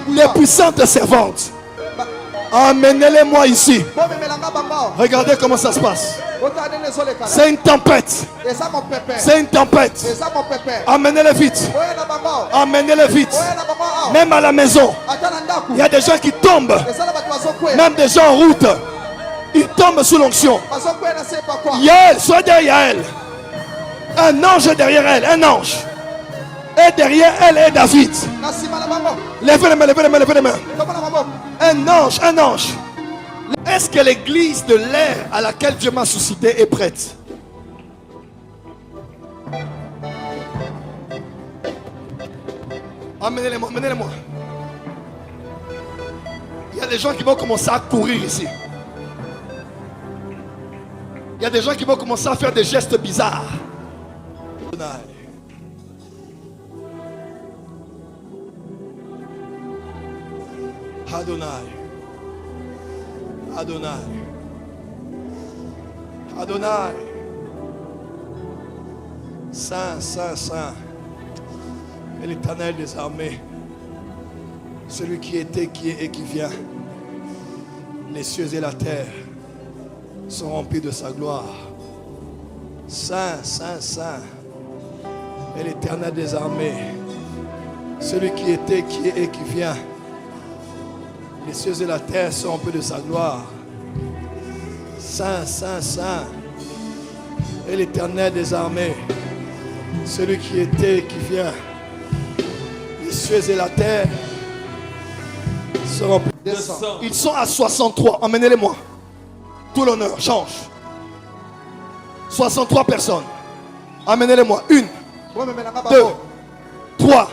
les puissantes servantes. Amenez-les-moi ici. Regardez comment ça se passe. C'est une tempête. C'est une tempête. Amenez-les vite. Amenez-les vite. Même à la maison, il y a des gens qui tombent. Même des gens en route. Ils tombent sous l'onction. Yael, sois derrière elle. Un ange est derrière elle. Un ange. Et derrière elle est David. Levez les mains, levez les mains, levez les mains. Un ange, un ange. Est-ce que l'église de l'ère à laquelle Dieu m'a suscité est prête? Amenez-les-moi, amenez-les-moi. Il y a des gens qui vont commencer à courir ici. Il y a des gens qui vont commencer à faire des gestes bizarres. Adonai. Adonai. Adonai. Saint, Saint, Saint. Et l'Éternel des armées. Celui qui était, qui est et qui vient. Les cieux et la terre sont remplis de sa gloire. Saint, Saint, Saint. Et l'Éternel des armées. Celui qui était, qui est et qui vient. Les cieux et la terre sont remplis de sa gloire. Saint, Saint, Saint. Et l'Éternel des armées. Celui qui était, qui vient. Les cieux et la terre sont remplis de sang. Ils sont à 63. Emmenez-les-moi. Tout l'honneur. Change. 63 personnes. Emmenez-les-moi. 1, 2, 3,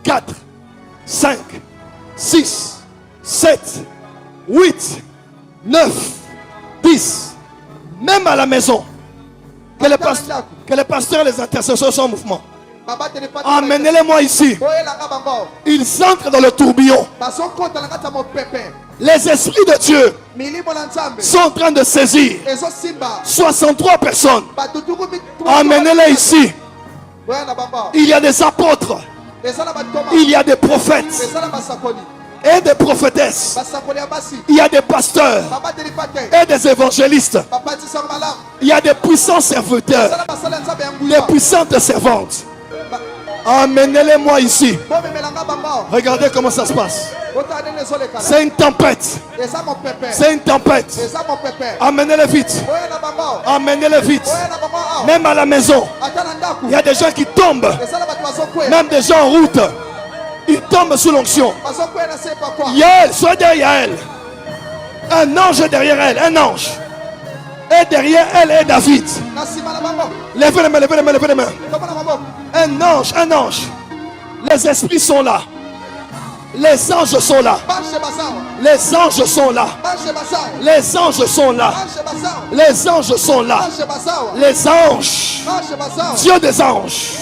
4, 5, 6. 7, 8, 9, 10. Même à la maison. Que les pasteurs et les intercesseurs sont en mouvement. Amenez-les-moi ici. Ils entrent dans le tourbillon. Les esprits de Dieu sont en train de saisir 63 personnes. Amenez-les ici. Il y a des apôtres. Il y a des prophètes. Et des prophétesses. Il y a des pasteurs et des évangélistes. Il y a des puissants serviteurs, des puissantes servantes. Amenez-les-moi ici. Regardez comment ça se passe. C'est une tempête. C'est une tempête. Amenez-les vite. Amenez-les vite. Même à la maison, il y a des gens qui tombent. Même des gens en route. Ils tombent sous l'onction. Yael, sois derrière elle. Un ange est derrière elle. Un ange. Et derrière elle est David. Levez les mains, levez les mains, levez les mains. Un ange, un ange. Les esprits sont là. Les anges sont là. Les anges sont là. Les anges sont là. Les anges sont là. Les anges. Dieu des anges.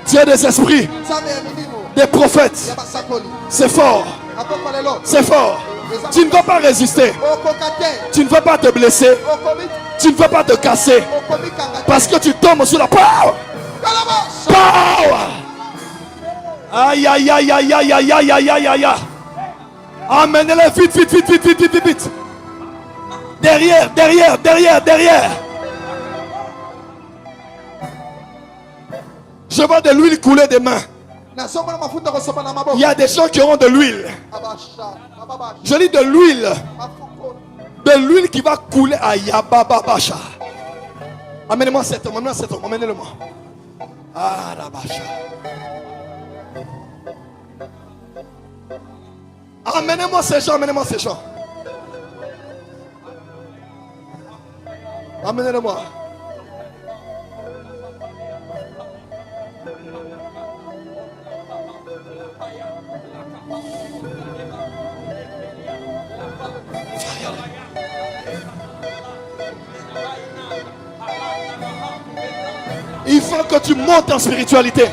Dieu des esprits. Des prophètes. C'est fort. C'est fort. Tu ne vas pas résister. Tu ne vas pas te blesser. Tu ne vas pas te casser. Parce que tu tombes sous la power. Power. Aïe aïe aïe aïe aïe aïe aïe aïe aïe aïe. Amenez-les vite, vite, vite, vite, vite, vite, vite. Derrière, derrière, derrière, derrière. Je vois de l'huile couler des mains. Il y a des gens qui auront de l'huile. Je dis de l'huile. De l'huile qui va couler à Yabababasha. Amenez-moi cet homme, amenez-moi cet homme, amenez-le-moi. Ah, la bacha. Amenez-moi ces gens, amenez-moi ces gens. Amenez-le-moi. Il faut que tu montes en spiritualité.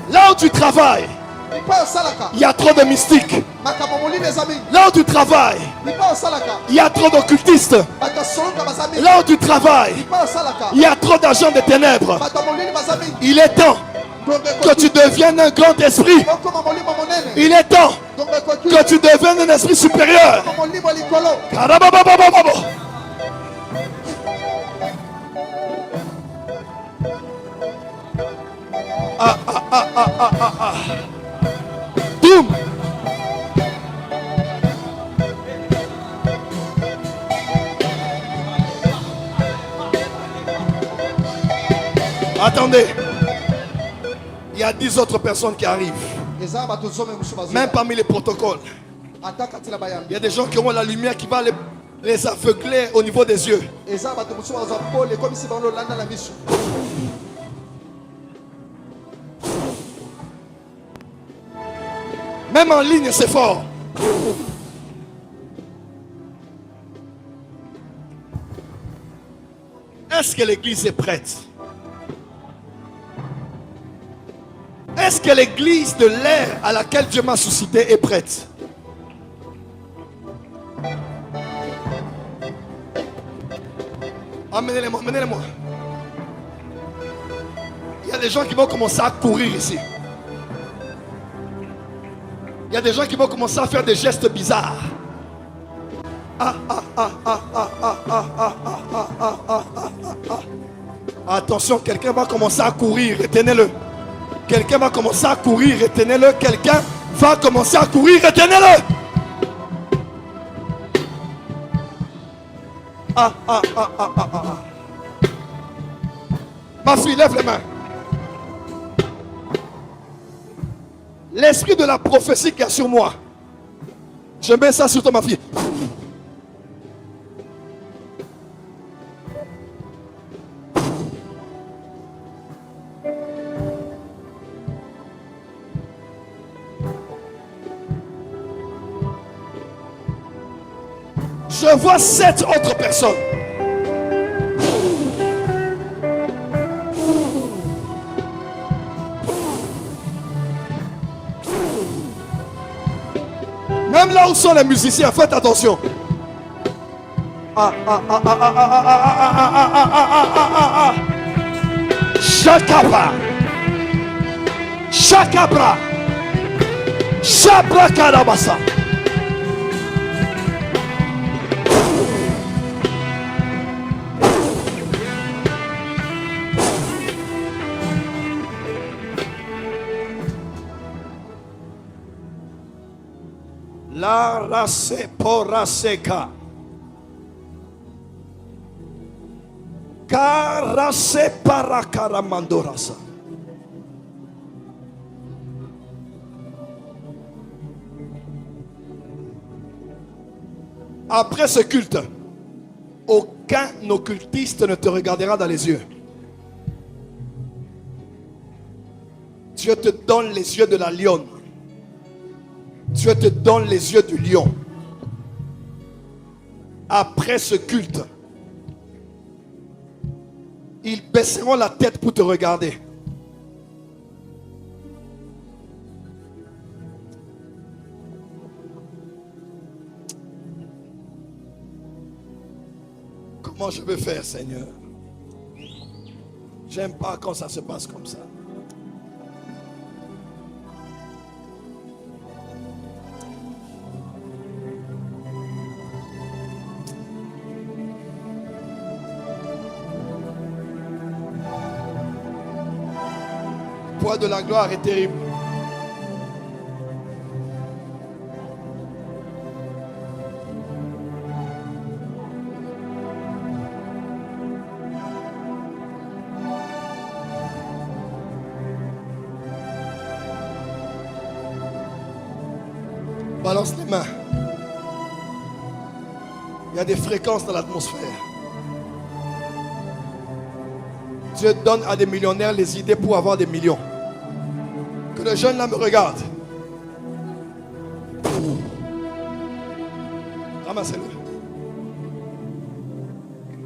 Là où tu travailles, il y a trop de mystiques. Là où tu travailles, il y a trop d'occultistes. Là où tu travailles, il y a trop d'agents de ténèbres. Il est temps que tu deviennes un grand esprit. Il est temps que tu deviennes un esprit supérieur. Boum. Attendez. Il y a 10 autres personnes qui arrivent. Même parmi les protocoles. Il y a des gens qui ont la lumière qui va les aveugler au niveau des yeux. Même en ligne, c'est fort. Est-ce que l'église est prête? Est-ce que l'église de l'ère à laquelle Dieu m'a suscité est prête? Amenez-les-moi, amenez-les-moi. Il y a des gens qui vont commencer à courir ici. Il y a des gens qui vont commencer à faire des gestes bizarres. Attention, quelqu'un va commencer à courir, retenez-le. Quelqu'un va commencer à courir, retenez-le. Quelqu'un va commencer à courir, retenez-le. Ma fille, lève les mains. L'esprit de la prophétie qui est sur moi. Je mets ça sur toi, ma fille. Je vois 7 autres personnes. Même là où sont les musiciens, faites attention. Chakabra. Chakabra. Chabra karabasa. La rase poraseka. Karase parakaramandorasa. Après ce culte, aucun occultiste ne te regardera dans les yeux. Dieu te donne les yeux de la lionne. Dieu te donne les yeux du lion. Après ce culte, ils baisseront la tête pour te regarder. Comment je vais faire, Seigneur? J'aime pas quand ça se passe comme ça. Le poids de la gloire est terrible. Balance les mains. Il y a des fréquences dans l'atmosphère. Dieu donne à des millionnaires les idées pour avoir des millions. Que le jeune là me regarde. Ramassez-le.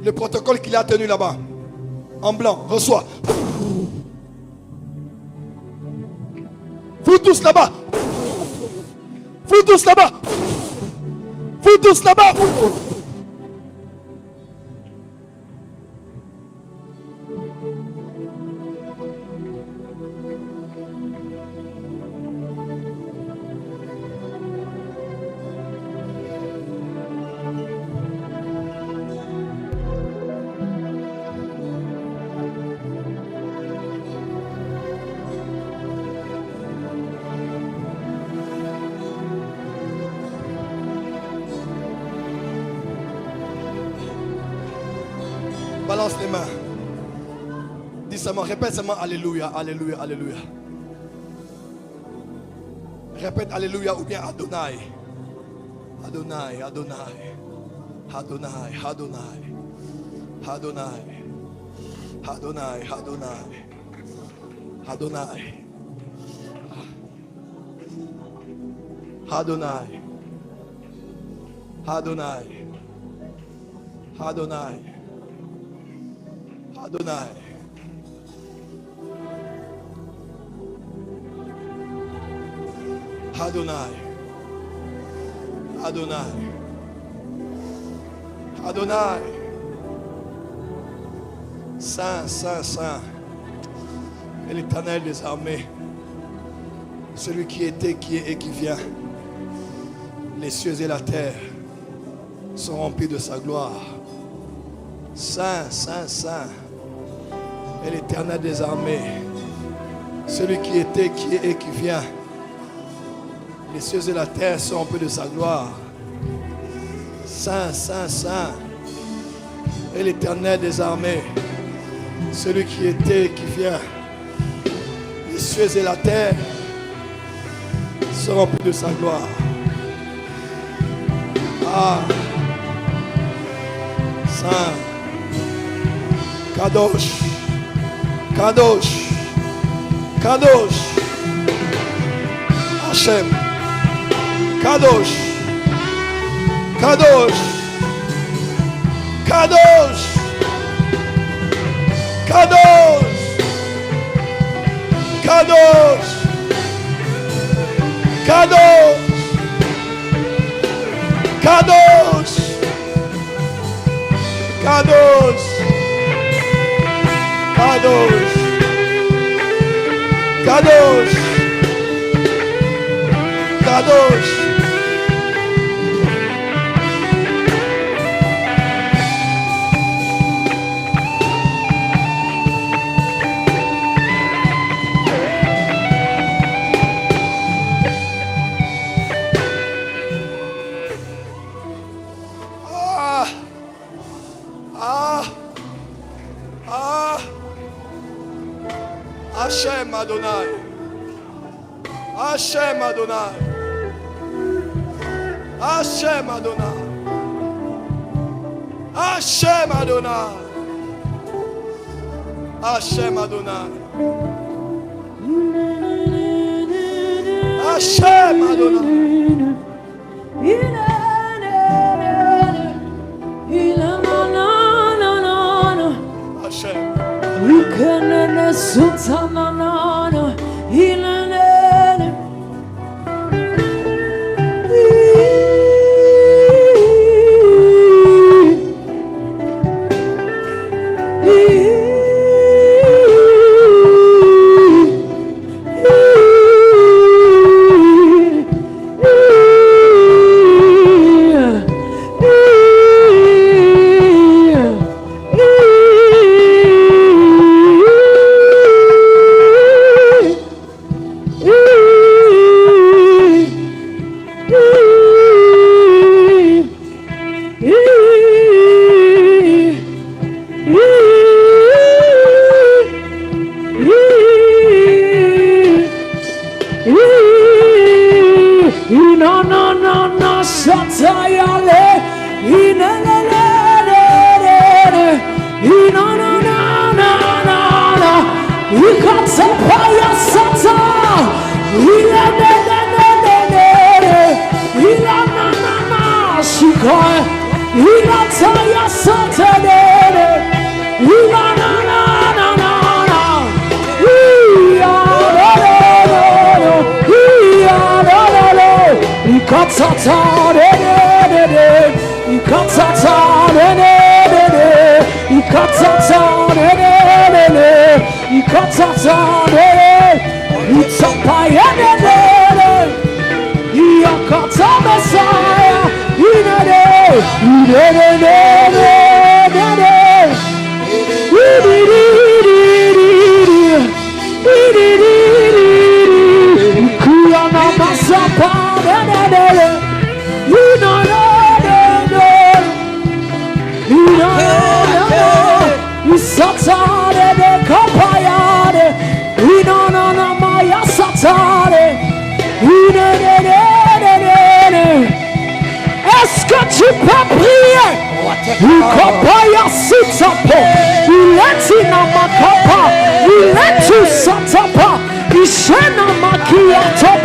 Le protocole qu'il a tenu là-bas, en blanc, reçoit. Vous tous là-bas. Vous tous là-bas. Vous tous là-bas. balance les mains. Dis seulement, répète seulement Alléluia, Alléluia, Alléluia. Répète Alléluia ou bien Adonai. Adonai, Adonai. Adonai, Adonai. Adonai. Adonai, Adonai. Adonai. Adonai. Adonai. Adonai. Adonai. Adonai. Adonai. Adonai. Saint, Saint, Saint. Et l'Éternel des armées. Celui qui était, qui est et qui vient. Les cieux et la terre sont remplis de sa gloire. Saint, Saint, Saint. Et l'Éternel des armées. Celui qui était, qui est et qui vient. Les cieux et la terre sont remplis de sa gloire. Saint, Saint, Saint. Et l'Éternel des armées. Celui qui était, qui vient. Les cieux et la terre sont remplis de sa gloire. Ah, Saint, Kadosh, Kadosh, Kadosh, Hachem, Kadosh, Kadosh, Kadosh, Kadosh, Kadosh, Kadosh. Kadosh, Kadosh, Kadosh, Kadosh, Kadosh. Hachem Adonai. Hachem Adonai. Hachem Adonai. Hachem Adonai. Hachem Adonai. Hachem Adonai. Sultanana, Hilane. Ikopaya sitapo. Ileti na makapa. Iletu satapa. Ishena makia topa.